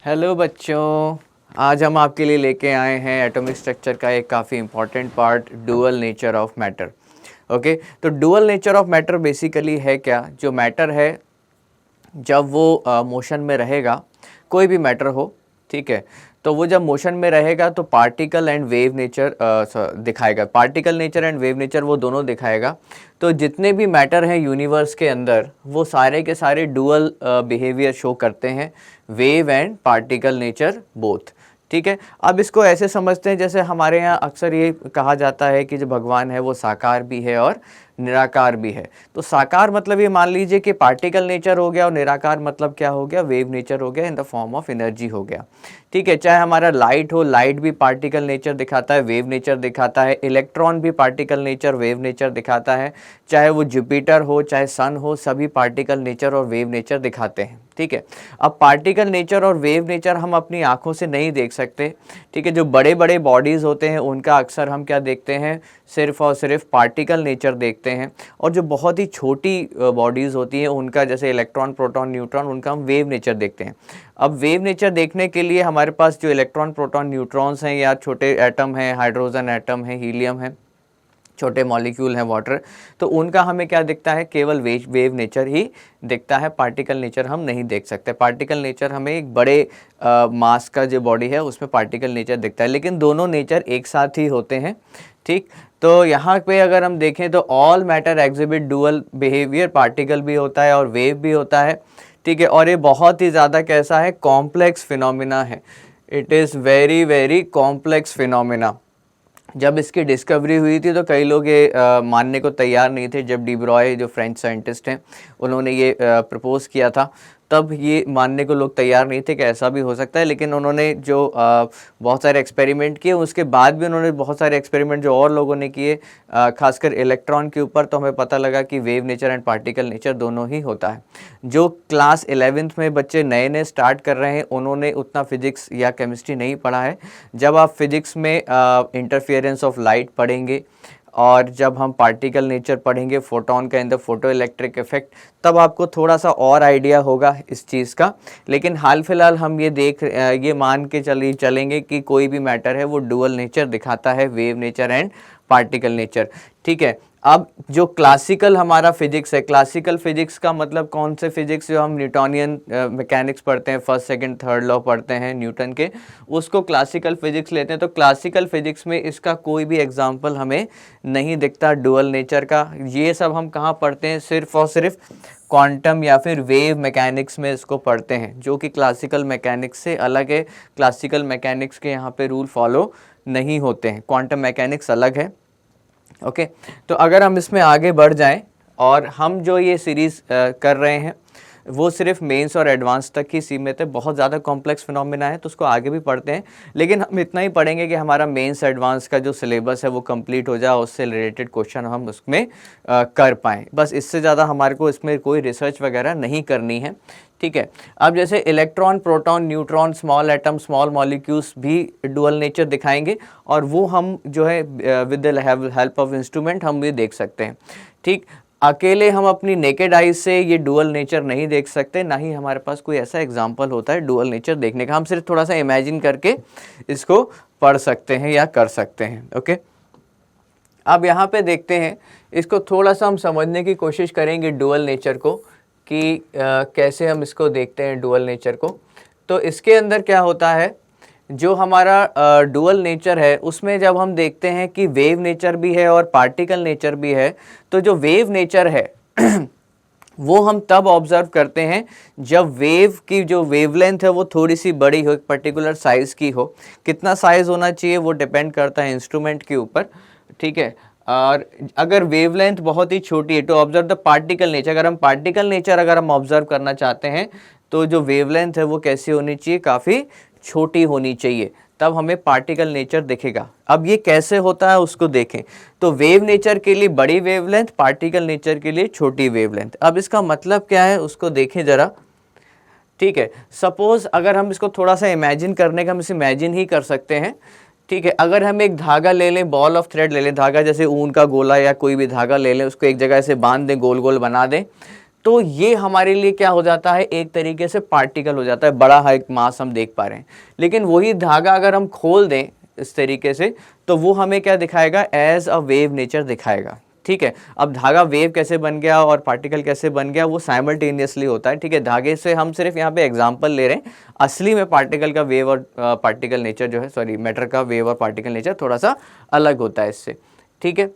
Hello बच्चों, आज हम आपके लिए लेके आए हैं एटॉमिक स्ट्रक्चर का एक काफ़ी important part, dual nature of matter. Okay, तो dual nature of matter basically है क्या? जो मैटर है जब वो मोशन में रहेगा, कोई भी मैटर हो, ठीक है, तो वो जब मोशन में रहेगा तो पार्टिकल एंड वेव नेचर दिखाएगा। Particle nature and wave nature वो दोनों दिखाएगा। तो जितने भी मैटर हैं यूनिवर्स के अंदर वो सारे के सारे डुअल बिहेवियर शो करते हैं, wave and particle nature both. ठीक है, अब इसको ऐसे समझते हैं जैसे हमारे यहाँ अक्सर ये कहा जाता है कि जो भगवान है वो साकार भी है और निराकार भी है। तो साकार मतलब ये मान लीजिए कि पार्टिकल नेचर हो गया और निराकार मतलब क्या हो गया? वेव नेचर हो गया, in the form of energy हो गया। ठीक है, चाहे हमारा लाइट हो, लाइट भी पार्टिकल नेचर दिखाता है, वेव नेचर दिखाता है। इलेक्ट्रॉन भी पार्टिकल नेचर, वेव नेचर दिखाता है। चाहे वो जुपिटर हो, चाहे सन हो, सभी पार्टिकल नेचर और वेव नेचर दिखाते हैं। ठीक है, अब पार्टिकल नेचर और वेव नेचर हम अपनी आंखों से नहीं देख सकते। ठीक है, जो बड़े बड़े बॉडीज़ होते हैं उनका अक्सर हम क्या देखते हैं? सिर्फ और सिर्फ पार्टिकल नेचर देखते हैं। और जो बहुत ही छोटी बॉडीज़ होती हैं उनका, जैसे इलेक्ट्रॉन, प्रोटॉन, न्यूट्रॉन, उनका हम वेव नेचर देखते हैं। अब वेव नेचर देखने के लिए हमारे पास जो इलेक्ट्रॉन, प्रोटॉन, न्यूट्रॉन्स हैं या छोटे एटम हैं, हाइड्रोजन एटम है, हीलियम है, छोटे मॉलिक्यूल हैं, वाटर, तो उनका हमें क्या दिखता है? केवल वेव नेचर ही दिखता है। पार्टिकल नेचर हम नहीं देख सकते। पार्टिकल नेचर हमें एक बड़े मास का जो बॉडी है उसमें पार्टिकल नेचर दिखता है, लेकिन दोनों नेचर एक साथ ही होते हैं। ठीक, तो यहाँ पे अगर हम देखें तो all matter exhibit dual behaviour, particle भी होता है और वेव भी होता है। ठीक है, और ये बहुत ही ज़्यादा कैसा है? कॉम्प्लेक्स फिनोमिना है। It is very very complex phenomena. जब इसकी डिस्कवरी हुई थी तो कई लोग ये मानने को तैयार नहीं थे। जब डी ब्रॉय, जो फ्रेंच साइंटिस्ट हैं, उन्होंने ये प्रपोज किया था, तब ये मानने को लोग तैयार नहीं थे कि ऐसा भी हो सकता है। लेकिन उन्होंने जो बहुत सारे एक्सपेरिमेंट किए, उसके बाद भी उन्होंने बहुत सारे एक्सपेरिमेंट जो और लोगों ने किए, खासकर इलेक्ट्रॉन के ऊपर, तो हमें पता लगा कि wave nature and particle nature दोनों ही होता है। जो क्लास 11th में बच्चे नए नए स्टार्ट कर रहे हैं उन्होंने उतना फिजिक्स या केमिस्ट्री नहीं पढ़ा है। जब आप फिजिक्स में इंटरफियरेंस ऑफ लाइट पढ़ेंगे और जब हम पार्टिकल नेचर पढ़ेंगे, फोटोन का in the photo electric effect, तब आपको थोड़ा सा और आइडिया होगा इस चीज़ का। लेकिन हाल फिलहाल हम ये मान के चलेंगे कि कोई भी मैटर है वो डुअल नेचर दिखाता है, wave nature and particle nature. ठीक है, अब जो क्लासिकल हमारा फिजिक्स है, क्लासिकल फिजिक्स का मतलब कौन से फिजिक्स? जो हम न्यूटोनियन मैकेनिक्स पढ़ते हैं, फर्स्ट सेकंड थर्ड लॉ पढ़ते हैं न्यूटन के, उसको क्लासिकल फिजिक्स लेते हैं। तो क्लासिकल फिजिक्स में इसका कोई भी एग्जांपल हमें नहीं दिखता डुअल नेचर का। ये सब हम कहाँ पढ़ते हैं? सिर्फ और सिर्फ क्वांटम या फिर वेव मैकेनिक्स में इसको पढ़ते हैं, जो कि क्लासिकल मैकेनिक्स से अलग है। क्लासिकल मैकेनिक्स के यहाँ पे रूल फॉलो नहीं होते हैं, क्वांटम मैकेनिक्स अलग है। ओके, तो अगर हम इसमें आगे बढ़ जाएं, और हम जो ये सीरीज़ कर रहे हैं वो सिर्फ मेंस और एडवांस तक ही सीमित है। बहुत ज़्यादा कॉम्प्लेक्स फिनोमिना है तो उसको आगे भी पढ़ते हैं, लेकिन हम इतना ही पढ़ेंगे कि हमारा मेंस एडवांस का जो सिलेबस है वो कंप्लीट हो जाए, उससे रिलेटेड क्वेश्चन हम उसमें कर पाएँ। बस इससे ज़्यादा हमारे को इसमें कोई रिसर्च वगैरह नहीं करनी है। ठीक है, अब जैसे electron, proton, neutron, small atom, small molecules भी डुअल नेचर दिखाएंगे, और वो हम जो है with the help of instrument हम भी देख सकते हैं। ठीक, अकेले हम अपनी नेकेड आइज से ये डुअल नेचर नहीं देख सकते, ना ही हमारे पास कोई ऐसा एग्जाम्पल होता है डुअल नेचर देखने का। हम सिर्फ थोड़ा सा इमेजिन करके इसको पढ़ सकते हैं या कर सकते हैं। ओके, अब यहाँ पे देखते हैं, इसको थोड़ा सा हम समझने की कोशिश करेंगे डुअल नेचर को, कि कैसे हम इसको देखते हैं डुअल नेचर को। तो इसके अंदर क्या होता है, जो हमारा डुअल नेचर है उसमें जब हम देखते हैं कि वेव नेचर भी है और पार्टिकल नेचर भी है, तो जो वेव नेचर है वो हम तब ऑब्जर्व करते हैं जब वेव की जो वेवलेंथ है वो थोड़ी सी बड़ी हो, एक पर्टिकुलर साइज़ की हो। कितना साइज़ होना चाहिए वो डिपेंड करता है इंस्ट्रूमेंट के ऊपर। ठीक है, और अगर वेवलेंथ बहुत ही छोटी है तो ऑब्जर्व द पार्टिकल नेचर। अगर हम पार्टिकल नेचर अगर हम ऑब्जर्व करना चाहते हैं तो जो वेवलेंथ है वो कैसी होनी चाहिए? काफ़ी छोटी होनी चाहिए, तब हमें पार्टिकल नेचर दिखेगा। अब ये कैसे होता है उसको देखें। तो वेव नेचर के लिए बड़ी वेवलेंथ, पार्टिकल नेचर के लिए छोटी वेवलेंथ। अब इसका मतलब क्या है उसको देखें ज़रा। ठीक है, सपोज अगर हम इसको थोड़ा सा इमेजिन करने का, हम इसे इमेजिन ही कर सकते हैं। ठीक है, अगर हम एक धागा ले लें, बॉल ऑफ थ्रेड ले लें, धागा जैसे ऊन का गोला या कोई भी धागा ले लें, उसको एक जगह से बांध दें, गोल गोल बना दें, तो ये हमारे लिए क्या हो जाता है, एक तरीके से पार्टिकल हो जाता है, बड़ा है एक मास हम देख पा रहे हैं। लेकिन वही धागा अगर हम खोल दें इस तरीके से, तो वो हमें क्या दिखाएगा, एज अ वेव नेचर दिखाएगा। ठीक है, अब धागा वेव कैसे बन गया और पार्टिकल कैसे बन गया, वो साइमल्टेनियसली होता है। ठीक है, धागे से हम सिर्फ यहाँ पे एग्जांपल ले रहे हैं, असली में पार्टिकल का वेव और पार्टिकल नेचर जो है, सॉरी मैटर का वेव और पार्टिकल नेचर थोड़ा सा अलग होता है इससे। ठीक है,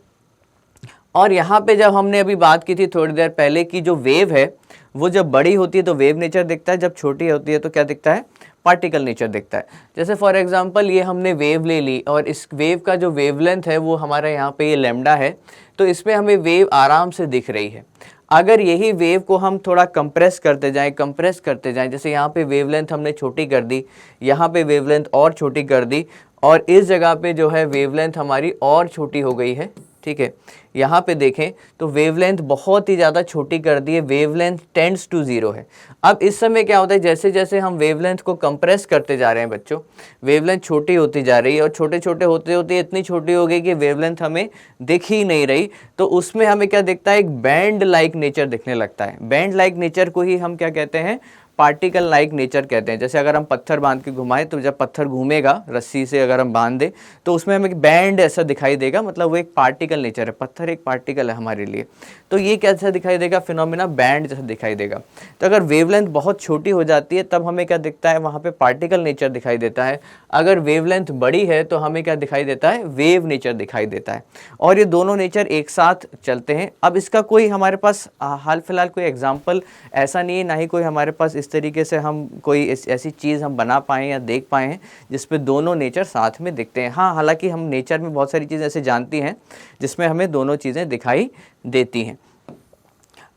और यहाँ पे जब हमने अभी बात की थी थोड़ी देर पहले कि जो वेव है वो जब बड़ी होती है तो वेव नेचर दिखता है, जब छोटी होती है तो क्या दिखता है, पार्टिकल नेचर दिखता है। जैसे फॉर एग्जांपल ये हमने वेव ले ली और इस वेव का जो वेवलेंथ है वो हमारा यहाँ पे ये लैम्डा है, तो इसमें हमें वेव आराम से दिख रही है। अगर यही वेव को हम थोड़ा कंप्रेस करते जाएं, जैसे यहाँ पे वेवलेंथ हमने छोटी कर दी, यहाँ पे वेवलेंथ और छोटी कर दी, और इस जगह पे जो है वेवलेंथ हमारी और छोटी हो गई है। ठीक है, यहाँ पे देखें तो वेवलेंथ बहुत ही ज़्यादा छोटी कर दी है, वेवलेंथ टेंड्स टू 0 है। अब इस समय क्या होता है, जैसे जैसे हम वेवलेंथ को कंप्रेस करते जा रहे हैं बच्चों, वेवलेंथ छोटी होती जा रही है, और छोटे छोटे होते होते इतनी छोटी हो गई कि वेवलेंथ हमें दिख ही नहीं रही। तो उसमें हमें क्या दिखता है, एक बैंड लाइक नेचर दिखने लगता है। बैंड लाइक नेचर को ही हम क्या कहते हैं, पार्टिकल लाइक नेचर कहते हैं। जैसे अगर हम पत्थर बांध के घुमाएं तो जब पत्थर घूमेगा रस्सी से अगर हम बांध दें तो उसमें हमें एक बैंड ऐसा दिखाई देगा, मतलब वो एक पार्टिकल नेचर है, पत्थर एक पार्टिकल है हमारे लिए। तो ये कैसा दिखाई देगा, फिनोमेना बैंड जैसा दिखाई देगा। तो अगर वेवलेंथ बहुत छोटी हो जाती है तब हमें क्या दिखता है, वहाँ पे पार्टिकल नेचर दिखाई देता है। अगर वेवलेंथ बड़ी है तो हमें क्या दिखाई देता है, वेव नेचर दिखाई देता है। और ये दोनों नेचर एक साथ चलते हैं। अब इसका कोई हमारे पास हाल फिलहाल कोई एग्जाम्पल ऐसा नहीं है, ना ही कोई हमारे पास इस तरीके से हम कोई ऐसी चीज़ हम बना पाएँ या देख पाए हैं जिसपे दोनों नेचर साथ में दिखते हैं। हाँ, हालांकि हम नेचर में बहुत सारी चीज़ें ऐसे जानती हैं जिसमें हमें दोनों चीज़ें दिखाई देती हैं।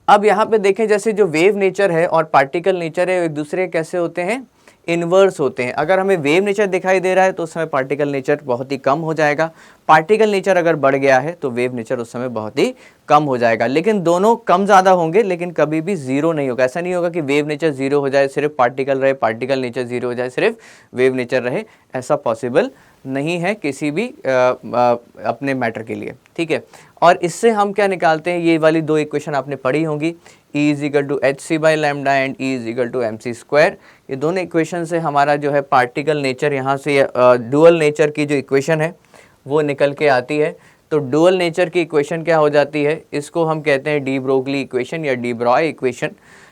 अब यहाँ पे देखें, जैसे जो वेव नेचर है और पार्टिकल नेचर है एक दूसरे कैसे होते हैं, इन्वर्स होते हैं। अगर हमें वेव नेचर दिखाई दे रहा है तो उस समय पार्टिकल नेचर बहुत ही कम हो जाएगा, पार्टिकल नेचर अगर बढ़ गया है तो वेव नेचर उस समय बहुत ही कम हो जाएगा। लेकिन दोनों कम ज़्यादा होंगे, लेकिन कभी भी ज़ीरो नहीं होगा। ऐसा नहीं होगा कि वेव नेचर ज़ीरो हो जाए सिर्फ पार्टिकल रहे, पार्टिकल नेचर ज़ीरो हो जाए सिर्फ वेव नेचर रहे, ऐसा पॉसिबल नहीं है किसी भी अपने मैटर के लिए। ठीक है, और इससे हम क्या निकालते हैं, ये वाली दो इक्वेशन आपने पढ़ी होंगी, E is equal to h c by lambda and E is equal to m c square. ये दोनों इक्वेशन से हमारा जो है पार्टिकल नेचर, यहाँ से डुअल नेचर की जो इक्वेशन है वो निकल के आती है। तो डुअल नेचर की इक्वेशन क्या हो जाती है, इसको हम कहते हैं डी ब्रोगली इक्वेशन या de Broglie equation.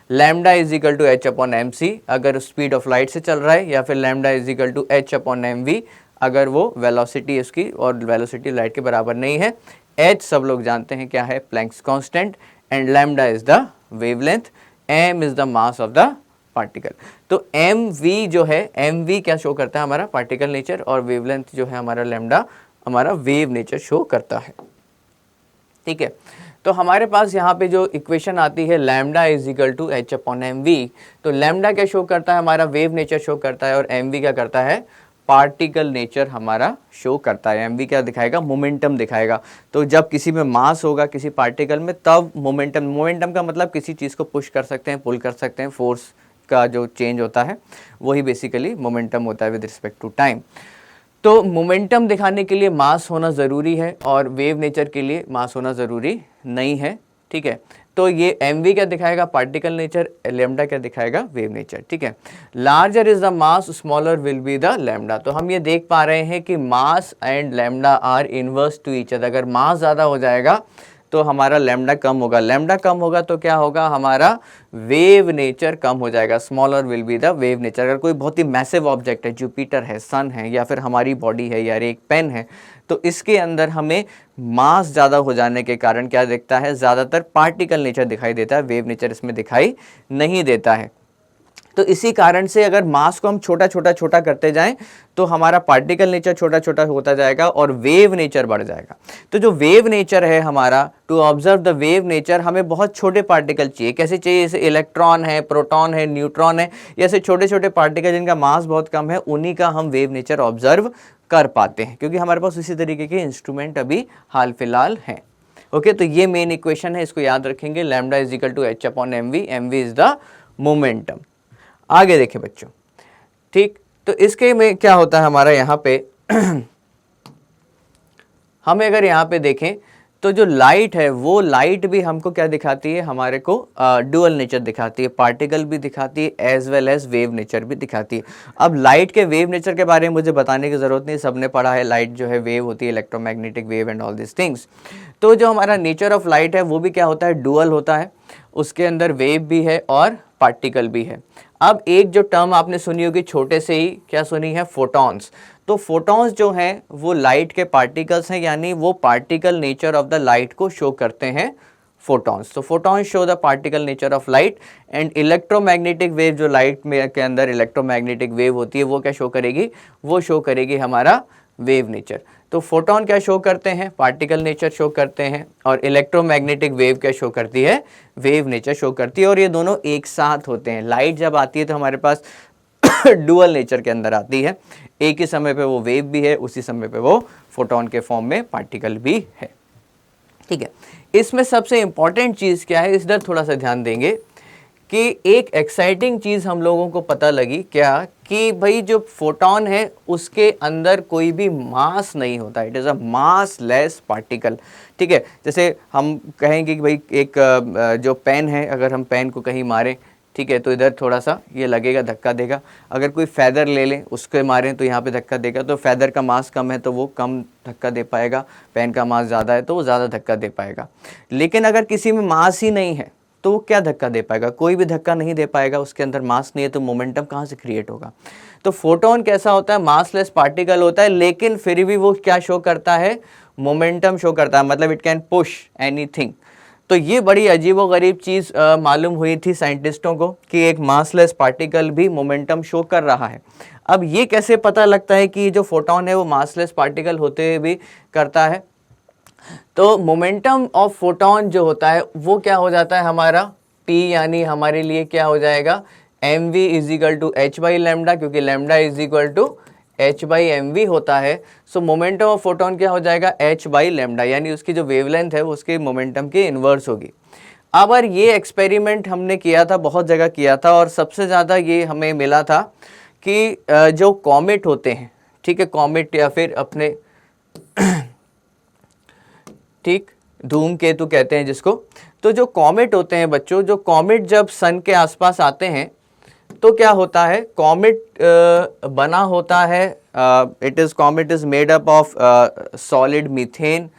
Lambda is equal to h upon m c अगर स्पीड ऑफ लाइट से चल रहा है, या फिर lambda is equal to h upon m v अगर वो वेलोसिटी इसकी और वेलोसिटी लाइट के बराबर नहीं है। एच सब लोग जानते हैं क्या है, Planck's constant, and lambda is the wavelength, m is the mass of the particle. तो एम वी जो है, एम वी क्या शो करता है, हमारा पार्टिकल नेचर, और वेवलेंथ जो है हमारा लैम्डा हमारा वेव नेचर शो करता है। ठीक है, तो हमारे पास यहाँ पे जो इक्वेशन आती है lambda is equal to h upon m v, तो लैम्डा क्या शो करता है, हमारा वेव नेचर शो करता है, और एम वी क्या करता है, पार्टिकल नेचर हमारा शो करता है। एम वी क्या दिखाएगा, मोमेंटम दिखाएगा। तो जब किसी में मास होगा किसी पार्टिकल में तब मोमेंटम, मोमेंटम का मतलब किसी चीज़ को पुश कर सकते हैं, पुल कर सकते हैं, फोर्स का जो चेंज होता है वही बेसिकली मोमेंटम होता है विद रिस्पेक्ट टू टाइम। तो मोमेंटम दिखाने के लिए मास होना ज़रूरी है और वेव नेचर के लिए मास होना ज़रूरी नहीं है। ठीक है, तो ये एम वी क्या दिखाएगा, पार्टिकल नेचर, लैम्डा क्या दिखाएगा, वेव नेचर। ठीक है, larger is the mass smaller will be the lambda. तो हम ये देख पा रहे हैं कि mass and lambda are inverse two each other. अगर मास ज़्यादा हो जाएगा तो हमारा लैम्डा कम होगा, लैम्डा कम होगा तो क्या होगा, हमारा वेव नेचर कम हो जाएगा, smaller will be the wave nature. अगर कोई बहुत ही मैसिव ऑब्जेक्ट है, जुपिटर है, सन है, या फिर हमारी बॉडी है, या एक पेन है, तो इसके अंदर हमें मास ज़्यादा हो जाने के कारण क्या दिखता है, ज़्यादातर पार्टिकल नेचर दिखाई देता है, वेव नेचर इसमें दिखाई नहीं देता है। तो इसी कारण से अगर मास को हम छोटा छोटा करते जाएं तो हमारा पार्टिकल नेचर छोटा छोटा होता जाएगा और वेव नेचर बढ़ जाएगा। तो जो वेव नेचर है हमारा, to observe the wave nature, हमें बहुत छोटे पार्टिकल चाहिए। कैसे चाहिए, जैसे इलेक्ट्रॉन है, प्रोटॉन है, न्यूट्रॉन है, ऐसे छोटे छोटे पार्टिकल जिनका मास बहुत कम है, उन्हीं का हम वेव नेचर ऑब्जर्व कर पाते हैं, क्योंकि हमारे पास इसी तरीके के इंस्ट्रूमेंट अभी हाल फिलहाल हैं। ओके, तो ये मेन इक्वेशन है, इसको याद रखेंगे, lambda is equal to h upon m v is the momentum. आगे देखें बच्चों, ठीक, तो इसके में क्या होता है हमारा यहाँ पे हमें अगर यहाँ पे देखें तो जो लाइट है वो लाइट भी हमको क्या दिखाती है, हमारे को डुअल नेचर दिखाती है, पार्टिकल भी दिखाती है as well as wave nature भी दिखाती है। अब लाइट के वेव नेचर के बारे में मुझे बताने की ज़रूरत नहीं, सबने पढ़ा है, लाइट जो है वेव होती है, electromagnetic wave and all this things. तो जो हमारा नेचर ऑफ लाइट है वो भी क्या होता है, डुअल होता है, उसके अंदर वेव भी है और पार्टिकल भी है। अब एक जो टर्म आपने सुनी होगी छोटे से ही, क्या सुनी है, फोटॉन्स। तो फोटॉन्स जो हैं वो लाइट के पार्टिकल्स हैं, यानी वो particle nature of the light को शो करते हैं, फोटॉन्स। तो photons show the particle nature of light and electromagnetic wave, जो लाइट में के अंदर इलेक्ट्रोमैग्नेटिक वेव होती है वो क्या शो करेगी, वो शो करेगी हमारा वेव नेचर। तो फोटोन क्या शो करते हैं, पार्टिकल नेचर शो करते हैं, और इलेक्ट्रोमैग्नेटिक वेव क्या शो करती है, वेव नेचर शो करती है, और ये दोनों एक साथ होते हैं। लाइट जब आती है तो हमारे पास डुअल नेचर के अंदर आती है, एक ही समय पे वो वेव भी है, उसी समय पे वो फोटोन के फॉर्म में पार्टिकल भी है। ठीक है, इसमें सबसे इंपॉर्टेंट चीज़ क्या है, इस तरह थोड़ा सा ध्यान देंगे कि एक एक्साइटिंग चीज़ हम लोगों को पता लगी क्या, कि भाई जो फोटोन है उसके अंदर कोई भी मास नहीं होता, it is a mass less particle. ठीक है, जैसे हम कहेंगे कि भाई एक जो पेन है, अगर हम पेन को कहीं मारें, ठीक है, तो इधर थोड़ा सा ये लगेगा, धक्का देगा। अगर कोई फैदर ले लें, उसके मारें तो यहाँ पे धक्का देगा, तो फैदर का मास कम है तो वो कम धक्का दे पाएगा, पेन का मास ज़्यादा है तो वो ज़्यादा धक्का दे पाएगा। लेकिन अगर किसी में मास ही नहीं है तो वो क्या धक्का दे पाएगा, कोई भी धक्का नहीं दे पाएगा, उसके अंदर मास नहीं है, तो मोमेंटम कहाँ से क्रिएट होगा। तो फोटोन कैसा होता है, मासलेस पार्टिकल होता है, लेकिन फिर भी वो क्या शो करता है, मोमेंटम शो करता है, मतलब इट कैन पुश एनीथिंग। तो ये बड़ी अजीबोगरीब चीज़ मालूम हुई थी साइंटिस्टों को कि एक मासलेस पार्टिकल भी मोमेंटम शो कर रहा है। अब ये कैसे पता लगता है कि जो फोटोन है वो मासलेस पार्टिकल होते हुए भी करता है। तो मोमेंटम ऑफ फोटोन जो होता है वो क्या हो जाता है हमारा, P, यानी हमारे लिए क्या हो जाएगा, mv is equal to H by lambda, क्योंकि lambda is equal to h by M V होता है। सो मोमेंटम ऑफ फोटोन क्या हो जाएगा, h बाई लेमडा, यानी उसकी जो वेवलेंथ है वो उसके मोमेंटम के इन्वर्स होगी। अब ये एक्सपेरिमेंट हमने किया था, बहुत जगह किया था, और सबसे ज़्यादा ये हमें मिला था कि जो कॉमेट होते हैं, ठीक है, कॉमेट या फिर अपने ठीक धूमकेतु कहते हैं जिसको, तो जो कॉमेट होते हैं बच्चों, जो कॉमेट जब सन के आसपास आते हैं तो क्या होता है, कॉमेट बना होता है, comet is made up of solid methane,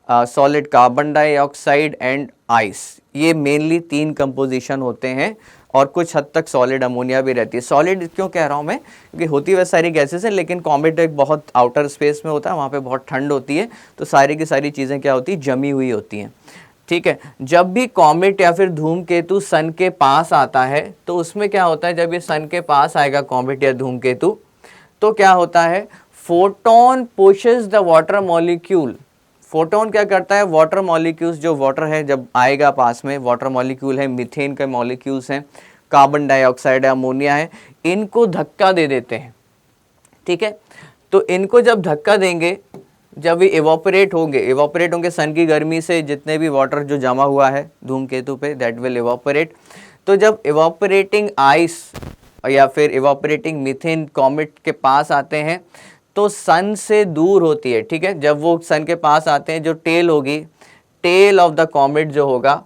solid carbon dioxide and ice. ये मेनली 3 कंपोजिशन होते हैं, और कुछ हद तक सॉलिड अमोनिया भी रहती है। सॉलिड क्यों कह रहा हूँ मैं, क्योंकि होती वह सारी गैसेस हैं, लेकिन कॉमेट एक बहुत आउटर स्पेस में होता है, वहाँ पे बहुत ठंड होती है, तो सारी की सारी चीज़ें क्या होती है, जमी हुई होती हैं। ठीक है, जब भी कॉमेट या फिर धूमकेतु सन के पास आता है तो उसमें क्या होता है, जब ये सन के पास आएगा कॉमेट या धूमकेतु, तो क्या होता है, photon pushes the water molecule. Photon क्या करता है, वाटर मॉलिक्यूल्स, जो वाटर है जब आएगा पास में, वाटर मॉलिक्यूल है, मीथेन के मॉलिक्यूल्स हैं, कार्बन डाइऑक्साइड है, अमोनिया है, इनको धक्का दे देते हैं। ठीक है, तो इनको जब धक्का देंगे, जब ये इवापोरेट होंगे सन की गर्मी से, जितने भी वाटर जो जमा हुआ है धूमकेतु पे, दैट विल इवापोरेट। तो जब इवापोरेटिंग आइस या फिर इवापोरेटिंग मीथेन कॉमेट के पास आते हैं तो सन से दूर होती है। ठीक है, जब वो सन के पास आते हैं, जो टेल होगी, टेल ऑफ द कॉमेट जो होगा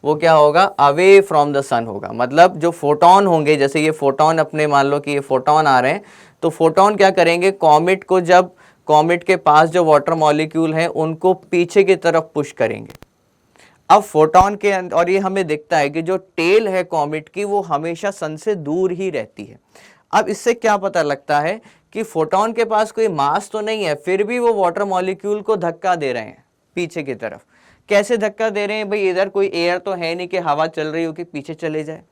वो क्या होगा, अवे फ्रॉम द सन होगा। मतलब जो फोटोन होंगे, जैसे ये फोटोन, अपने मान लो कि ये फोटोन आ रहे हैं, तो फोटोन क्या करेंगे, कॉमेट को, जब कॉमेट के पास जो वाटर मॉलिक्यूल हैं उनको पीछे की तरफ पुश करेंगे। अब फोटोन के अंदर, और ये हमें दिखता है कि जो टेल है कॉमेट की वो हमेशा सन से दूर ही रहती है। अब इससे क्या पता लगता है कि फोटोन के पास कोई मास तो नहीं है, फिर भी वो वाटर मॉलिक्यूल को धक्का दे रहे हैं पीछे की तरफ। कैसे धक्का दे रहे हैं भाई, इधर कोई एयर तो है नहीं कि हवा चल रही हो कि पीछे चले जाए।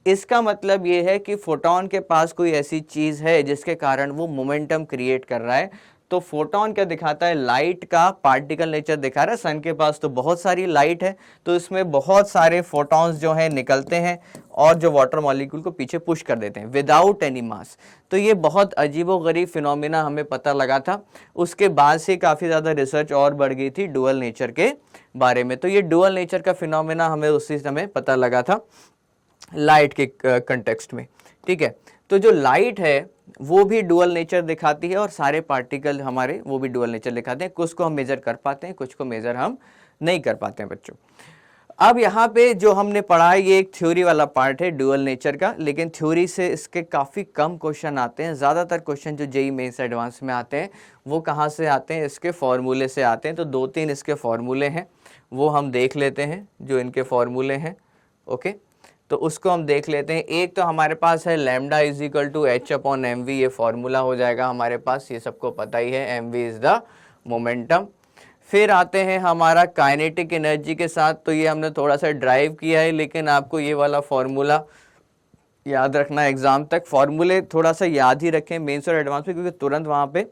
इसका मतलब ये है कि फोटोन के पास कोई ऐसी चीज है जिसके कारण वो मोमेंटम क्रिएट कर रहा है। तो फोटोन क्या दिखाता है, लाइट का पार्टिकल नेचर दिखा रहा है। सन के पास तो बहुत सारी लाइट है, तो इसमें बहुत सारे फोटॉन्स जो हैं निकलते हैं और जो वाटर मॉलिक्यूल को पीछे पुश कर देते हैं विदाउट एनी मास। तो ये बहुत अजीबोगरीब फिनोमिना हमें पता लगा था। उसके बाद से काफ़ी ज़्यादा रिसर्च और बढ़ गई थी डुअल नेचर के बारे में। तो ये डुअल नेचर का फिनोमिना हमें उसी समय पता लगा था लाइट के कंटेक्स्ट में। ठीक है, तो जो लाइट है वो भी डुअल नेचर दिखाती है और सारे पार्टिकल हमारे वो भी डुअल नेचर दिखाते हैं। कुछ को हम मेजर कर पाते हैं, कुछ को मेजर हम नहीं कर पाते हैं बच्चों। अब यहाँ पे जो हमने पढ़ा है ये एक थ्योरी वाला पार्ट है ड्यूअल नेचर का, लेकिन थ्योरी से इसके काफ़ी कम क्वेश्चन आते हैं। ज़्यादातर क्वेश्चन जो जेईई मेंस एडवांस में आते हैं वो कहाँ से आते हैं, इसके फॉर्मूले से आते हैं। तो 2-3 इसके फॉर्मूले हैं वो हम देख लेते हैं, जो इनके फॉर्मूले हैं। ओके, तो उसको हम देख लेते हैं। एक तो हमारे पास है lambda is equal to h upon m v, ये फॉर्मूला हो जाएगा हमारे पास, ये सबको पता ही है, m v is the momentum. फिर आते हैं हमारा काइनेटिक एनर्जी के साथ, तो ये हमने थोड़ा सा ड्राइव किया है, लेकिन आपको ये वाला फॉर्मूला याद रखना है एग्जाम तक। फॉर्मूले थोड़ा सा याद ही रखें मेंस और एडवांस में, क्योंकि तुरंत वहाँ पे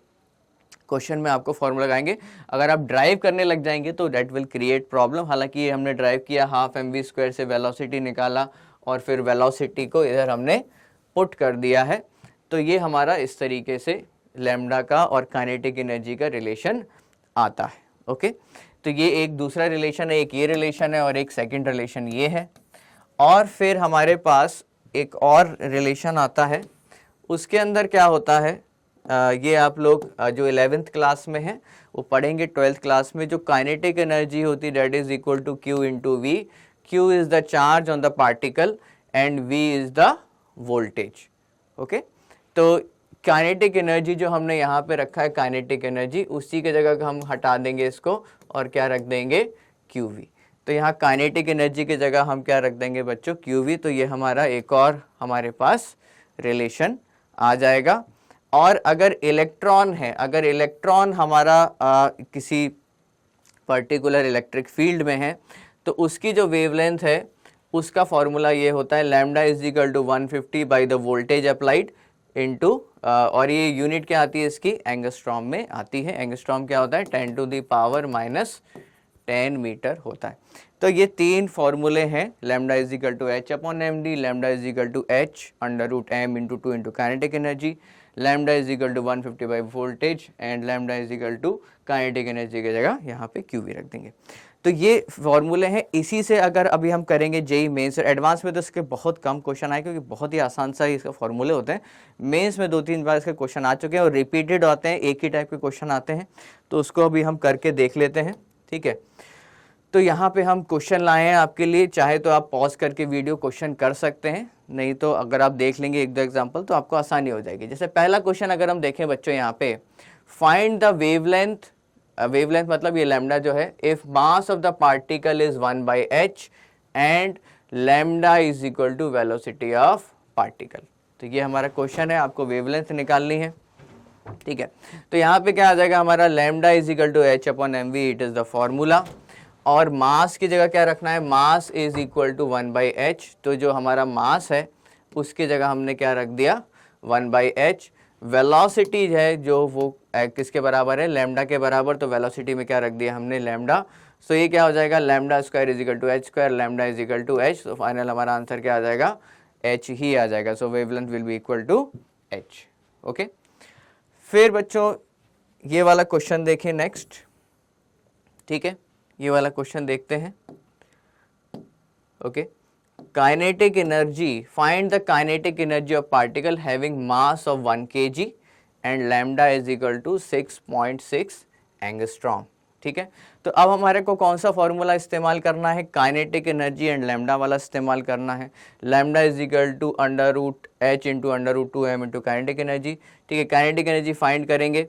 क्वेश्चन में आपको फॉर्मूला लगाएंगे। अगर आप ड्राइव करने लग जाएंगे तो डेट विल क्रिएट प्रॉब्लम। हालांकि ये हमने ड्राइव किया, हाफ एम वी स्क्वायर से वेलोसिटी निकाला और फिर वेलोसिटी को इधर हमने पुट कर दिया है। तो ये हमारा इस तरीके से लैम्डा का और काइनेटिक एनर्जी का रिलेशन आता है। ओके, तो ये एक दूसरा रिलेशन है, एक ये रिलेशन है और एक सेकंड रिलेशन ये है। और फिर हमारे पास एक और रिलेशन आता है, उसके अंदर क्या होता है, ये आप लोग जो 11th क्लास में है वो पढ़ेंगे। 12th क्लास में जो काइनेटिक एनर्जी होती है that is equal to q into v. Q is the charge on the particle and v is the voltage. Okay, तो काइनेटिक एनर्जी जो हमने यहाँ पे रखा है काइनेटिक एनर्जी, उसी के जगह हम हटा देंगे इसको और क्या रख देंगे, क्यू वी। तो यहाँ काइनेटिक एनर्जी की जगह हम क्या रख देंगे बच्चों, क्यू वी। तो ये हमारा एक और हमारे पास रिलेशन आ जाएगा। और अगर इलेक्ट्रॉन है, अगर इलेक्ट्रॉन हमारा किसी पर्टिकुलर इलेक्ट्रिक फील्ड में है, तो उसकी जो वेवलेंथ है उसका फॉर्मूला ये होता है lambda is equal to 150 by the voltage applied into, और ये यूनिट क्या आती है इसकी, एंगस्ट्रॉम में आती है। एंगस्ट्रॉम क्या होता है, 10 टू द पावर -10 मीटर होता है। तो ये 3 फॉर्मूले हैं, lambda is equal to h upon m d, lambda is equal to h under root m into 2 into kinetic energy, lambda is equal to 150 by voltage and lambda is equal to kinetic energy की जगह यहाँ पे Q we रख देंगे। तो ये फॉर्मूले हैं। इसी से अगर अभी हम करेंगे जेईई मेंस, एडवांस में तो इसके बहुत कम क्वेश्चन आए, क्योंकि बहुत ही आसान सा इसका फॉर्मूले होते हैं। मेंस में 2-3 बार इसके क्वेश्चन आ चुके हैं और रिपीटेड आते हैं, एक ही टाइप के क्वेश्चन आते हैं। तो उसको अभी हम करके देख लेते हैं, ठीक है। तो यहाँ पे हम क्वेश्चन लाए हैं आपके लिए, चाहे तो आप पॉज करके वीडियो क्वेश्चन कर सकते हैं, नहीं तो अगर आप देख लेंगे 1-2 एग्जाम्पल तो आपको आसानी हो जाएगी। जैसे पहला क्वेश्चन अगर हम देखें बच्चों, यहाँ पे फाइंड द वेवलेंथ, वेवलेंथ मतलब ये लैम्डा जो है, if mass of the particle is 1/h and lambda is equal to velocity of particle. तो ये हमारा क्वेश्चन है, आपको वेवलेंथ निकालनी है, ठीक है। तो यहाँ पे क्या आ जाएगा हमारा, lambda is equal to h upon m v, it is the formula. और मास की जगह क्या रखना है, mass is equal to 1/h। तो जो हमारा मास है उसकी जगह हमने क्या रख दिया, 1/h। वेलोसिटी है जो वो किसके बराबर है, लैम्डा के बराबर, तो वेलोसिटी में क्या रख दिया हमने, लैम्डा। सो ये क्या हो जाएगा, lambda square is equal to H square, lambda is equal to H. तो फाइनल हमारा आंसर क्या आ जाएगा, एच ही आ जाएगा। So wavelength will be equal to H. Okay, फिर बच्चों ये वाला क्वेश्चन देखें नेक्स्ट, ठीक है। ये वाला क्वेश्चन देखते हैं। Okay, kinetic energy, find the kinetic energy of particle having mass of 1 kg and lambda is equal to 6.6 angstrom, ठीक है। तो अब हमारे को कौन सा फॉर्मूला इस्तेमाल करना है, काइनेटिक एनर्जी एंड लैम्डा वाला इस्तेमाल करना है। Lambda is equal to under root h into under root 2m into kinetic energy, ठीक है। काइनेटिक एनर्जी फाइंड करेंगे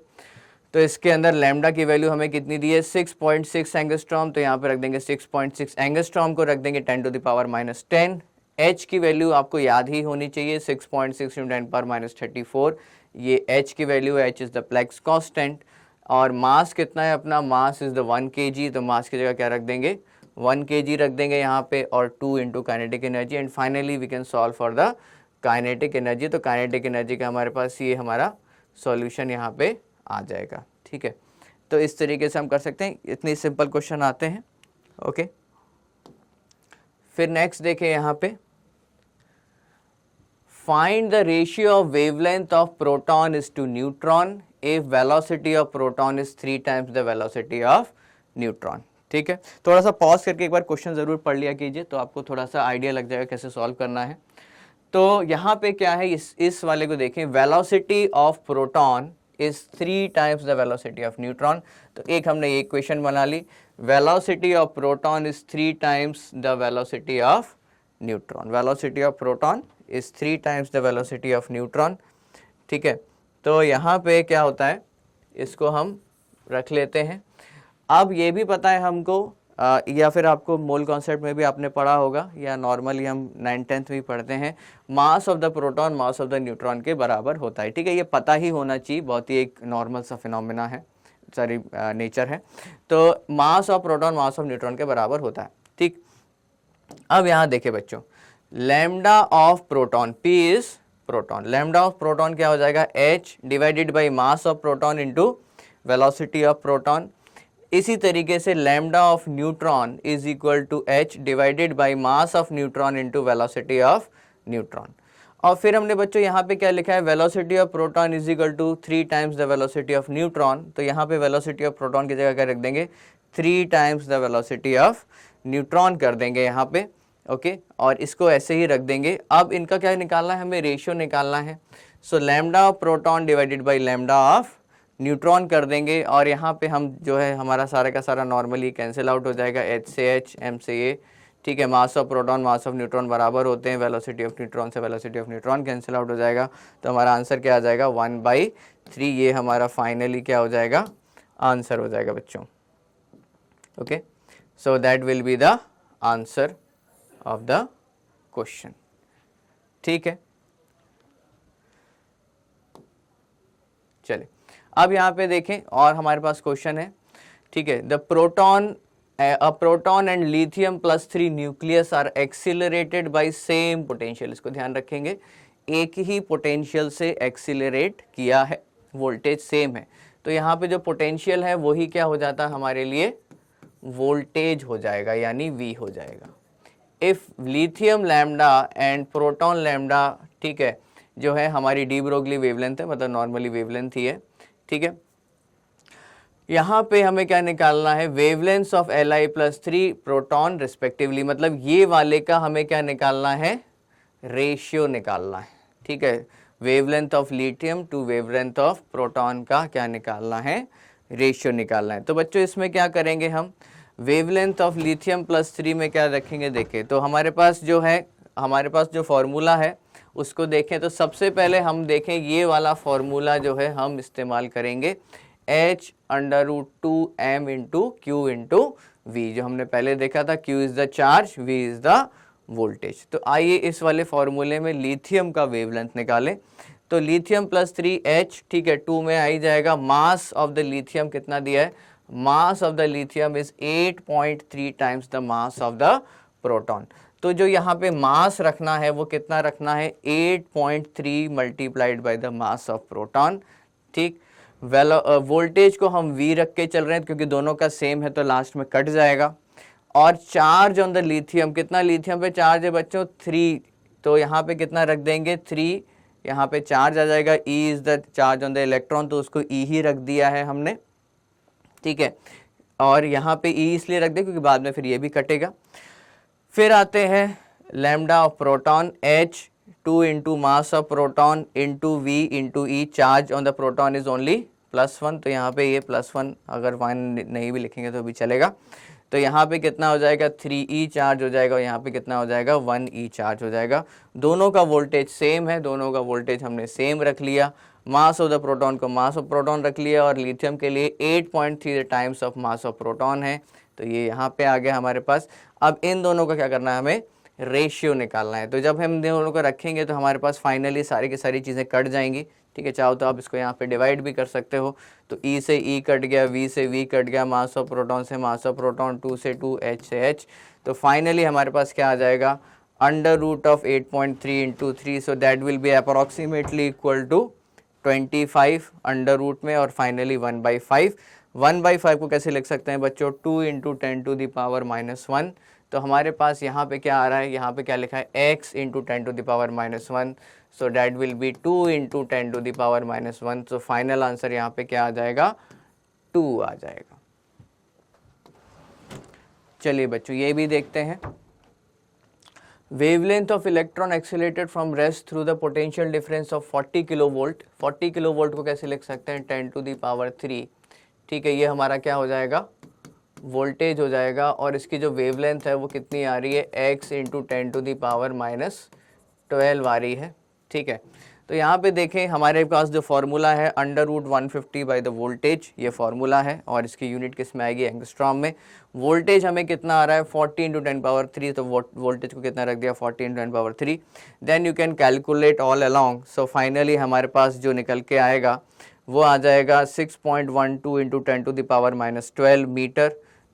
तो इसके अंदर लैम्डा की वैल्यू हमें कितनी दी है, 6.6 एंगस्ट्रॉम। तो यहाँ पे रख देंगे 6.6 एंगस्ट्रॉम को रख देंगे 10 टू द पावर -10। एच की वैल्यू आपको याद ही होनी चाहिए, 6.6 × 10 पावर -34, ये एच की वैल्यू है, H is the Planck's constant. और मास कितना है अपना, मास इज़ द 1 kg। तो मास की जगह क्या रख देंगे, 1 kg रख देंगे यहाँ पे, और 2 into kinetic energy. And finally we can solve for the kinetic energy. तो काइनेटिक एनर्जी का हमारे पास ये हमारा सॉल्यूशन यहाँ पे आ जाएगा, ठीक है। तो इस तरीके से हम कर सकते हैं, इतने सिंपल क्वेश्चन आते हैं। ओके, फिर नेक्स्ट देखें यहाँ पे, find the ratio of wavelength of proton is to neutron if velocity of proton is 3 times the velocity of neutron, ठीक है। थोड़ा सा पॉज करके एक बार क्वेश्चन जरूर पढ़ लिया कीजिए, तो आपको थोड़ा सा आइडिया लग जाएगा कैसे सॉल्व करना है। तो यहाँ पे क्या है, इस वाले को देखें, velocity of proton is 3 times the velocity of neutron. तो एक हमने ये इक्वेशन बना ली, velocity of proton is 3 times the velocity of neutron. Velocity of proton is 3 times the velocity of neutron. ठीक है, तो यहाँ पे क्या होता है, इसको हम रख लेते हैं। अब ये भी पता है हमको या फिर आपको मोल कॉन्सेप्ट में भी आपने पढ़ा होगा या नॉर्मली हम 9th-10th में पढ़ते हैं, मास of the proton mass of the neutron के बराबर होता है। ठीक है, ये पता ही होना चाहिए, बहुत ही एक नॉर्मल सा फिनोमेना है, सॉरी नेचर है। तो mass of proton mass of neutron के बराबर होता है। ठीक, अब यहाँ देखे बच्चों, lambda of proton P is proton, lambda of proton क्या हो जाएगा, H divided by mass of proton into velocity of proton. इसी तरीके से lambda of neutron is equal to H divided by mass of neutron into velocity of neutron. और फिर हमने बच्चों यहाँ पे क्या लिखा है, velocity of proton is equal to 3 times the velocity of neutron. तो यहाँ पे वेलोसिटी ऑफ प्रोटॉन की जगह क्या रख देंगे, 3 times the velocity of neutron कर देंगे यहाँ पे। ओके, और इसको ऐसे ही रख देंगे। अब इनका क्या निकालना है, हमें रेशियो निकालना है। सो lambda of proton divided by lambda of neutron कर देंगे, और यहाँ पे हम जो है हमारा सारा का सारा नॉर्मली कैंसिल आउट हो जाएगा, H से H, M से A। ठीक है, मास of proton mass of neutron बराबर होते हैं, वेलोसिटी ऑफ न्यूट्रॉन से velocity of neutron cancel out हो जाएगा। तो हमारा आंसर क्या आ जाएगा, 1/3। ये हमारा फाइनली क्या हो जाएगा, आंसर हो जाएगा बच्चों। Okay, so that will be the answer of the question. ठीक है, चलिए अब यहाँ पे देखें, और हमारे पास क्वेश्चन है। ठीक है, the proton a proton and lithium plus 3 nucleus are accelerated by same potential। इसको ध्यान रखेंगे, एक ही पोटेंशियल से एक्सीलरेट किया है, वोल्टेज सेम है। तो यहाँ पे जो पोटेंशियल है वही क्या हो जाता है हमारे लिए, वोल्टेज हो जाएगा, यानी V हो जाएगा। If lithium lambda and proton lambda, ठीक है, जो है हमारी डी ब्रोगली वेवलेंथ है, मतलब नॉर्मली वेवलेंथ ही है। ठीक है, यहाँ पे हमें क्या निकालना है, wavelength of Li plus 3 proton respectively, मतलब ये वाले का हमें क्या निकालना है, रेशियो निकालना है। ठीक है, wavelength of lithium to wavelength of proton का क्या निकालना है, रेशियो निकालना है। तो बच्चों इसमें क्या करेंगे हम, वेवलेंथ ऑफ लिथियम प्लस 3 में क्या रखेंगे, देखें तो हमारे पास जो है, हमारे पास जो फॉर्मूला है उसको देखें, तो सबसे पहले हम देखें ये वाला फॉर्मूला जो है हम इस्तेमाल करेंगे, H√2m into Q into V, जो हमने पहले देखा था, Q is the charge, V is the voltage. तो आइए इस वाले फॉर्मूले में लिथियम का वेवलेंथ निकालें। तो लिथियम प्लस 3H, ठीक है, 2 में आ ही जाएगा। मास ऑफ द लिथियम कितना दिया है, मास of the lithium is 8.3 times the mass of the proton. तो जो यहाँ पे मास रखना है वो कितना रखना है, 8.3 multiplied by the mass of proton. ठीक, वोल्टेज को हम V रख के चल रहे हैं क्योंकि दोनों का सेम है, तो लास्ट में कट जाएगा। और चार्ज ऑन द लिथियम, कितना लिथियम पे चार्ज है बच्चों, 3, तो यहाँ पे कितना रख देंगे, 3, यहाँ पे चार्ज आ जाएगा। E is the charge on the electron, तो उसको E ही रख दिया है हमने। ठीक है, और यहाँ पे E इसलिए रख दे क्योंकि बाद में फिर ये भी कटेगा। फिर आते हैं lambda of proton, H 2 into mass of proton into V into E, charge on the proton is only +1, तो यहाँ पे ये +1, अगर 1 नहीं भी लिखेंगे तो भी चलेगा। तो यहाँ पे कितना हो जाएगा, 3E चार्ज हो जाएगा, और यहाँ पे कितना हो जाएगा, 1E चार्ज हो जाएगा। दोनों का वोल्टेज सेम है, दोनों का वोल्टेज हमने सेम रख लिया। मास ऑफ द प्रोटॉन को मास ऑफ प्रोटॉन रख लिया, और लिथियम के लिए 8.3 times of mass of proton है, तो ये यहाँ पे आ गया हमारे पास। अब इन दोनों का क्या करना है, हमें रेशियो निकालना है। तो जब हम दोनों को रखेंगे तो हमारे पास फाइनली सारी की सारी चीज़ें कट जाएंगी। ठीक है, चाहो तो आप इसको यहाँ पे डिवाइड भी कर सकते हो। तो E से E कट गया, V से V कट गया, मास ऑफ प्रोटॉन से मास ऑफ प्रोटॉन, 2 से 2, H से H। तो फाइनली हमारे पास क्या आ जाएगा, √of 8.3 into 3, so that will be approximately equal to 25 under root में, और फाइनली 1/5। 1/5 को कैसे लिख सकते हैं बच्चों, 2 इंटू 10⁻⁻1। तो हमारे पास यहाँ पे क्या आ रहा है, यहाँ पे क्या लिखा है, x into 10⁻⁻1, so that will be 2 into 10⁻⁻1। तो फाइनल आंसर यहाँ पे क्या आ जाएगा, 2 आ जाएगा। चलिए बच्चों ये भी देखते हैं। Wavelength of electron accelerated from rest through the potential difference of 40 kilovolt. 40 kilovolt को कैसे लिख सकते हैं, 10⁻3। ठीक है, ये हमारा क्या हो जाएगा, वोल्टेज हो जाएगा और इसकी जो वेवलेंथ है वो कितनी आ रही है, x इंटू 10⁻⁻12 आ रही है। ठीक है, तो यहाँ पे देखें हमारे पास जो फार्मूला है √150 बाय द वोल्टेज, ये फार्मूला है और इसकी यूनिट किस में आएगी, एंगस्ट्रॉम में। वोल्टेज हमें कितना आ रहा है 40 इंटू 10⁻3, तो वोल्टेज को कितना रख दिया 40 into 10⁻3। Then you can calculate all along. So finally हमारे पास जो निकल के आएगा वो आ जाएगा 6.12 इंटू 10⁻⁻12 मीटर।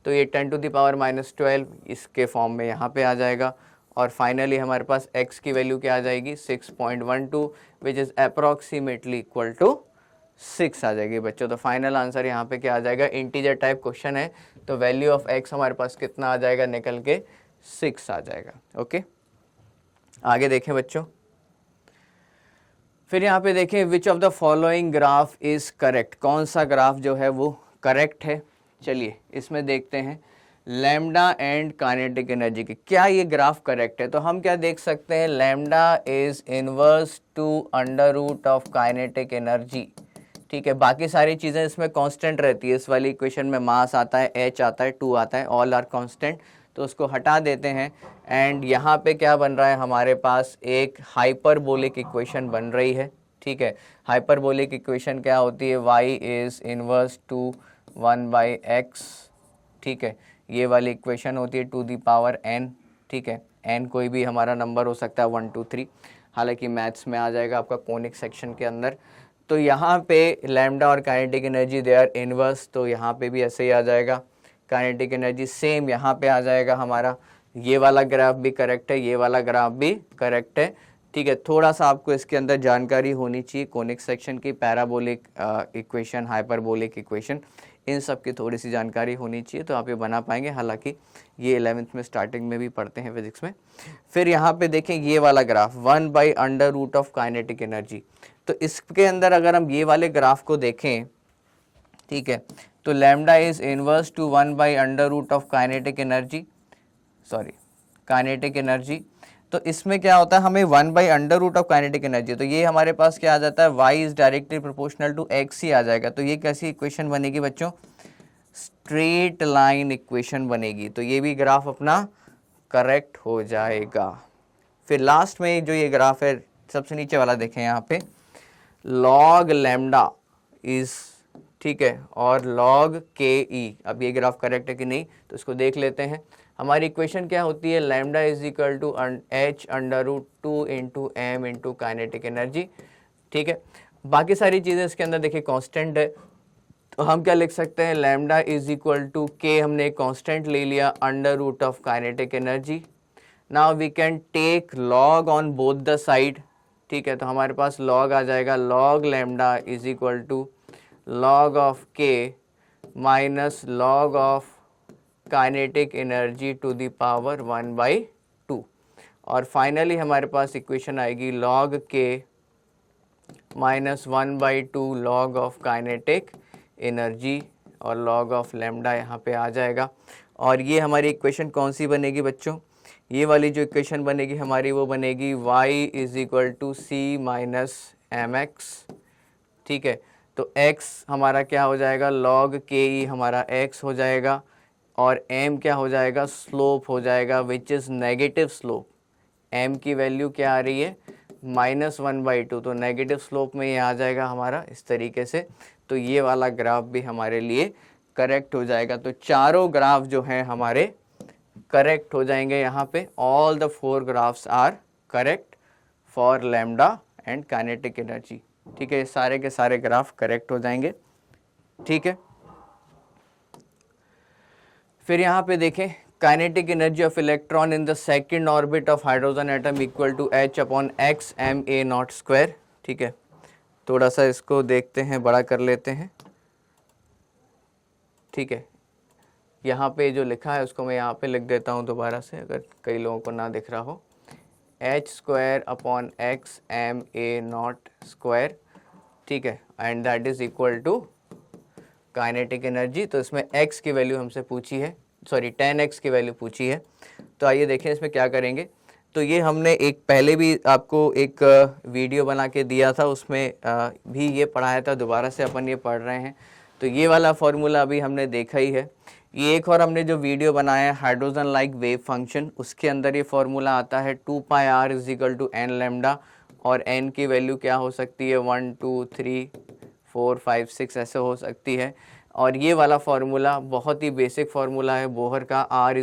तो ये 10⁻⁻12 इसके फॉर्म में यहाँ पे आ जाएगा और फाइनली हमारे पास x की वैल्यू क्या आ जाएगी 6.12 which is approximately equal to 6 आ जाएगी बच्चों। तो फाइनल आंसर यहाँ पे क्या आ जाएगा, इंटीजर टाइप क्वेश्चन है तो वैल्यू ऑफ x हमारे पास कितना आ जाएगा, निकल के 6 आ जाएगा। ओके, आगे देखें बच्चों। फिर यहाँ पे देखें which of the following graph is correct, कौन सा ग्राफ जो है वो करेक्ट है। चलिए इसमें देखते हैं लैम्डा एंड काइनेटिक एनर्जी की, क्या ये ग्राफ करेक्ट है। तो हम क्या देख सकते हैं, lambda is inverse to under root of kinetic energy. ठीक है, बाकी सारी चीज़ें इसमें कांस्टेंट रहती है। इस वाली इक्वेशन में मास आता है, h आता है, 2 आता है, ऑल आर कांस्टेंट, तो उसको हटा देते हैं। एंड यहाँ पे क्या बन रहा है, हमारे पास एक हाइपरबोलिक इक्वेशन बन रही है। ठीक है, हाइपरबोलिक इक्वेशन क्या होती है, y is inverse two 1/x। ठीक है, ये वाली इक्वेशन होती है टू दी पावर n। ठीक है, n कोई भी हमारा नंबर हो सकता है 1 2 3, हालांकि मैथ्स में आ जाएगा आपका कोनिक सेक्शन के अंदर। तो यहाँ पे लैम्डा और kinetic energy they are inverse, तो यहाँ पे भी ऐसे ही आ जाएगा। काइनेटिक एनर्जी सेम यहाँ पे आ जाएगा हमारा। ये वाला ग्राफ भी करेक्ट है, ये वाला ग्राफ भी करेक्ट है। ठीक है, थोड़ा सा आपको इसके अंदर जानकारी होनी चाहिए कोनिक सेक्शन की, पैराबोलिक इक्वेशन, हाइपरबोलिक इक्वेशन, इन सब की थोड़ी सी जानकारी होनी चाहिए तो आप ये बना पाएंगे। हालांकि ये 11th में स्टार्टिंग में भी पढ़ते हैं फिजिक्स में। फिर यहाँ पे देखें ये वाला ग्राफ 1/√ऑफ काइनेटिक एनर्जी, तो इसके अंदर अगर हम ये वाले ग्राफ को देखें, ठीक है, तो लैम्डा इज इनवर्स टू 1/√ऑफ kinetic energy, sorry kinetic energy. तो इसमें क्या होता है, हमें 1/√ऑफ काइनेटिक एनर्जी, तो ये हमारे पास क्या आ जाता है, y is directly proportional to x ही आ जाएगा। तो ये कैसी इक्वेशन बनेगी बच्चों, स्ट्रेट लाइन इक्वेशन बनेगी। तो ये भी ग्राफ अपना करेक्ट हो जाएगा। फिर लास्ट में जो ये ग्राफ है सबसे नीचे वाला देखें यहाँ पे, लॉग लैम्डा इज, ठीक है, और लॉग के ई। अब ये ग्राफ करेक्ट है कि नहीं तो इसको देख लेते हैं। हमारी इक्वेशन क्या होती है, lambda is equal to h√2 into m into kinetic energy. ठीक है, बाकी सारी चीज़ें इसके अंदर देखिए कांस्टेंट है, तो हम क्या लिख सकते हैं, लैम्डा इज इक्वल टू के, हमने कांस्टेंट ले लिया, √ऑफ kinetic energy. Now we can take log on both the side. ठीक है, तो हमारे पास लॉग आ जाएगा, log lambda is equal to log of K minus log of kinetic energy to the power 1/2। और फाइनली हमारे पास इक्वेशन आएगी log K minus 1/2 log of kinetic energy, और लॉग ऑफ लैम्डा यहाँ पे आ जाएगा। और ये हमारी इक्वेशन कौन सी बनेगी बच्चों, ये वाली जो इक्वेशन बनेगी हमारी वो बनेगी y is equal to c minus m x. ठीक है, तो x हमारा क्या हो जाएगा, log के ई हमारा x हो जाएगा, और m क्या हो जाएगा, स्लोप हो जाएगा, which is negative slope. m की वैल्यू क्या आ रही है, -1/2, तो नेगेटिव स्लोप में ये आ जाएगा हमारा इस तरीके से। तो ये वाला ग्राफ भी हमारे लिए करेक्ट हो जाएगा। तो चारों ग्राफ जो हैं हमारे करेक्ट हो जाएंगे यहाँ पे। All the 4 graphs are correct for lambda and kinetic energy. ठीक है, सारे के सारे ग्राफ करेक्ट हो जाएंगे। ठीक है, फिर यहाँ पे देखें kinetic energy of electron in the second orbit of hydrogen atom equal to h/x ma02। ठीक है, थोड़ा सा इसको देखते हैं, बड़ा कर लेते हैं। ठीक है, यहाँ पे जो लिखा है उसको मैं यहाँ पे लिख देता हूँ दोबारा से, अगर कई लोगों को ना दिख रहा हो, h²/x ma02। ठीक है, and that is equal to kinetic energy. तो इसमें x की वैल्यू हमसे पूछी है, सॉरी 10x की वैल्यू पूछी है। तो आइए देखें इसमें क्या करेंगे। तो ये हमने एक पहले भी आपको एक वीडियो बना के दिया था, उसमें भी ये पढ़ाया था, दोबारा से अपन ये पढ़ रहे हैं। तो ये वाला फॉर्मूला अभी हमने देखा ही है। ये एक और हमने जो वीडियो बनाया है हाइड्रोजन लाइक वेव फंक्शन, उसके अंदर ये फॉर्मूला आता है 2πr = n लैम्डा, और n की वैल्यू क्या हो सकती है 1 2 3 4 5 6 ऐसे हो सकती है। और ये वाला फार्मूला बहुत ही बेसिक फार्मूला है बोहर का, r =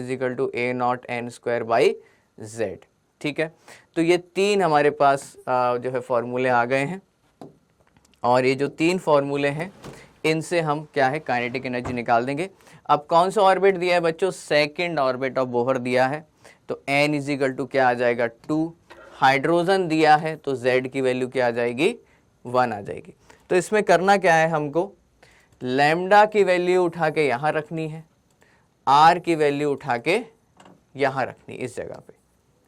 a0n²/z। ठीक है, तो ये तीन हमारे पास जो है फार्मूले आ गए हैं, और ये जो तीन फार्मूले हैं इनसे हम क्या है काइनेटिक एनर्जी निकाल देंगे। अब कौन सा ऑर्बिट दिया है बच्चों, सेकंड ऑर्बिट ऑफ बोहर दिया है, तो n = क्या आ जाएगा 2, हाइड्रोजन दिया है तो z की वैल्यू क्या आ जाएगी 1 आ जाएगी। तो इसमें करना क्या है, हमको लैम्डा की वैल्यू उठा के यहाँ रखनी है, r की वैल्यू उठा के यहाँ रखनी इस जगह पे।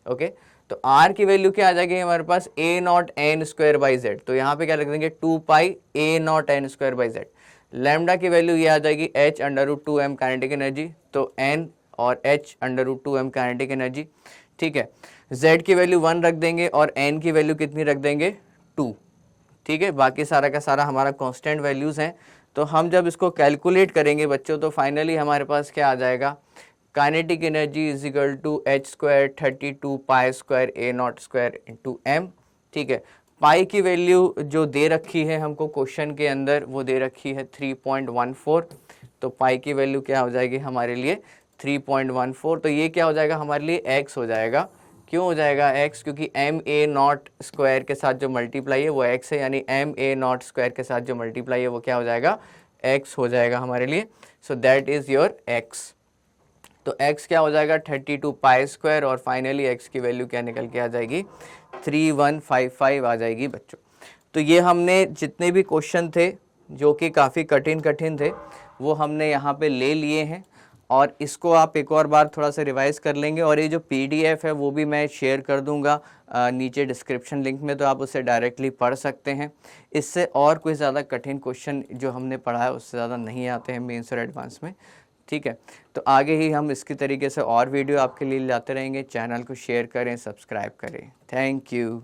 ओके, तो r की वैल्यू क्या आ जाएगी हमारे पास a0n²/z, तो यहाँ पे क्या लिख देंगे 2π a0n²/z। लैम्डा की वैल्यू ये आ जाएगी h√2m काइनेटिक एनर्जी, तो n और h√2m काइनेटिक एनर्जी। ठीक है, z की वैल्यू 1 रख देंगे और n की वैल्यू कितनी रख देंगे 2। ठीक है, बाकी सारा का सारा हमारा कांस्टेंट वैल्यूज़ हैं। तो हम जब इसको कैलकुलेट करेंगे बच्चों, तो फाइनली हमारे पास क्या आ जाएगा, kinetic energy = h² 32π² a02 m। ठीक है, पाई की वैल्यू जो दे रखी है हमको क्वेश्चन के अंदर वो दे रखी है 3.14, तो पाई की वैल्यू क्या हो जाएगी हमारे लिए 3.14। तो ये क्या हो जाएगा हमारे लिए x हो जाएगा। क्यों हो जाएगा x, क्योंकि ma0² के साथ जो मल्टीप्लाई है वो x है, यानी ma0² के साथ जो मल्टीप्लाई है वो क्या हो जाएगा x हो जाएगा हमारे लिए। So that is your x। तो x क्या हो जाएगा 32π², और फाइनली x की वैल्यू क्या निकल के आ जाएगी 3155 आ जाएगी बच्चों। तो ये हमने जितने भी क्वेश्चन थे जो कि काफ़ी कठिन थे वो हमने यहाँ पे ले लिए हैं, और इसको आप एक और बार थोड़ा सा रिवाइज कर लेंगे, और ये जो PDF है वो भी मैं शेयर कर दूंगा नीचे डिस्क्रिप्शन लिंक में, तो आप उससे डायरेक्टली पढ़ सकते हैं। इससे और कोई ज़्यादा कठिन क्वेश्चन जो हमने पढ़ा है उससे ज़्यादा नहीं आते हैं मेंस और एडवांस में। ठीक है, तो आगे ही हम इसकी तरीके से और वीडियो आपके लिए लाते रहेंगे। चैनल को शेयर करें, सब्सक्राइब करें। Thank you.